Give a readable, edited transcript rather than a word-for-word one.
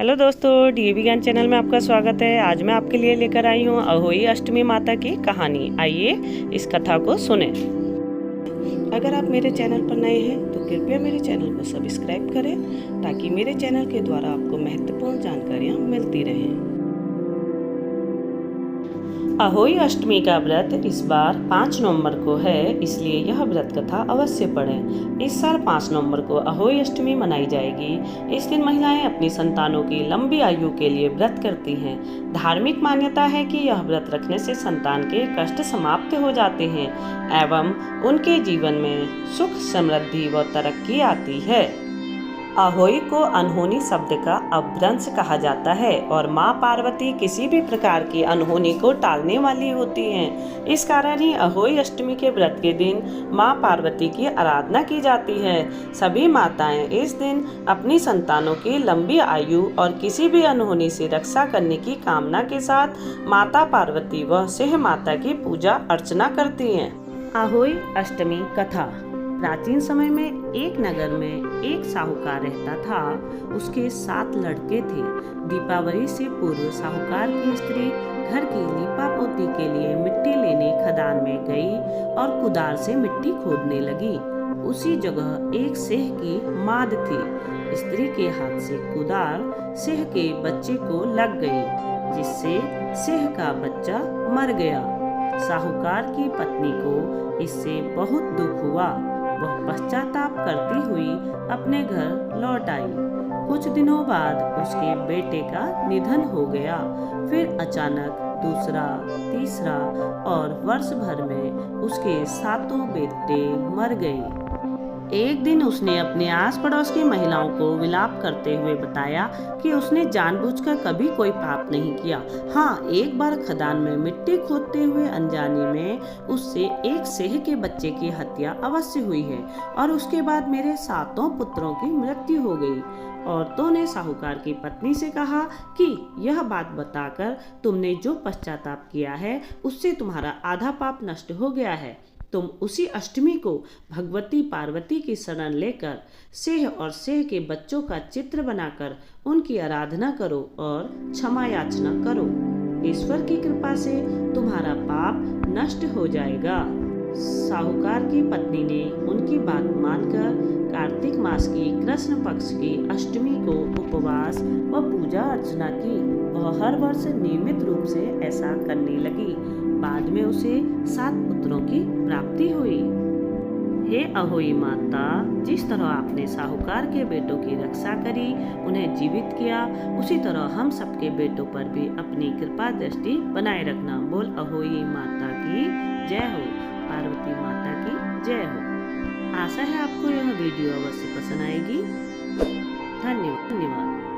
Hello दोस्तों, DAV ज्ञान channel में आपका स्वागत है। आज मैं आपके लिए लेकर आई हूँ अहोई अष्टमी माता की कहानी। आइए इस कथा को सुने। अगर आप मेरे चैनल पर नए हैं तो कृपया मेरे चैनल को सब्सक्राइब करें ताकि मेरे चैनल के द्वारा आपको महत्वपूर्ण जानकारियाँ मिलती रहें। अहोई अष्टमी का व्रत इस बार 5 नवंबर को है, इसलिए यह व्रत कथा अवश्य पढ़ें। इस साल 5 नवंबर को अहोई अष्टमी मनाई जाएगी। इस दिन महिलाएं अपनी संतानों की लंबी आयु के लिए व्रत करती हैं। धार्मिक मान्यता है कि यह व्रत रखने से संतान के कष्ट समाप्त हो जाते हैं एवं उनके जीवन में सुख, समृद्धि व तरक्की आती है। अहोई को अनहोनी शब्द का अपभ्रंश कहा जाता है और माँ पार्वती किसी भी प्रकार की अनहोनी को टालने वाली होती हैं। इस कारण ही अहोई अष्टमी के व्रत के दिन माँ पार्वती की आराधना की जाती है। सभी माताएं इस दिन अपनी संतानों की लंबी आयु और किसी भी अनहोनी से रक्षा करने की कामना के साथ माता पार्वती व सिंह माता की पूजा अर्चना करती हैं। अहोई अष्टमी कथा। प्राचीन समय में एक नगर में एक साहूकार रहता था। उसके 7 लड़के थे। दीपावली से पूर्व साहूकार की स्त्री घर की लीपा पोती के लिए मिट्टी लेने खदान में गई और कुदार से मिट्टी खोदने लगी। उसी जगह एक सिंह की माद थी। स्त्री के हाथ से कुदार सिंह के बच्चे को लग गई, जिससे सिंह का बच्चा मर गया। साहूकार की पत्नी को इससे बहुत दुख हुआ। वह पश्चाताप करती हुई अपने घर लौट आई। कुछ दिनों बाद उसके बेटे का निधन हो गया। फिर अचानक दूसरा, तीसरा और वर्ष भर में उसके 7 बेटे मर गए। एक दिन उसने अपने आस पड़ोस की महिलाओं को विलाप करते हुए बताया कि उसने जानबूझकर कभी कोई पाप नहीं किया। हाँ, एक बार खदान में मिट्टी खोदते हुए अनजाने में उससे एक सिंह के बच्चे की हत्या अवश्य हुई है और उसके बाद मेरे 7 पुत्रों की मृत्यु हो गई। औरतों ने साहूकार की पत्नी से कहा कि यह बात बताकर तुमने जो पश्चाताप किया है उससे तुम्हारा आधा पाप नष्ट हो गया है। तुम उसी अष्टमी को भगवती पार्वती की शरण लेकर सिंह और सिंह के बच्चों का चित्र बनाकर उनकी आराधना करो और क्षमा याचना करो। ईश्वर की कृपा से तुम्हारा पाप नष्ट हो जाएगा। साहूकार की पत्नी ने उनकी बात मानकर कार्तिक मास की कृष्ण पक्ष की अष्टमी को उपवास व पूजा अर्चना की। वह हर वर्ष नियमित रूप से ऐसा करने लगी। बाद में उसे 7 पुत्रों की प्राप्ति हुई। हे अहोई माता, जिस तरह आपने साहूकार के बेटों की रक्षा करी, उन्हें जीवित किया, उसी तरह हम सबके बेटों पर भी अपनी कृपा दृष्टि बनाए रखना। बोल अहोई माता की जय हो, पार्वती माता की जय हो। आशा है आपको यह वीडियो अवश्य पसंद आएगी। धन्यवाद।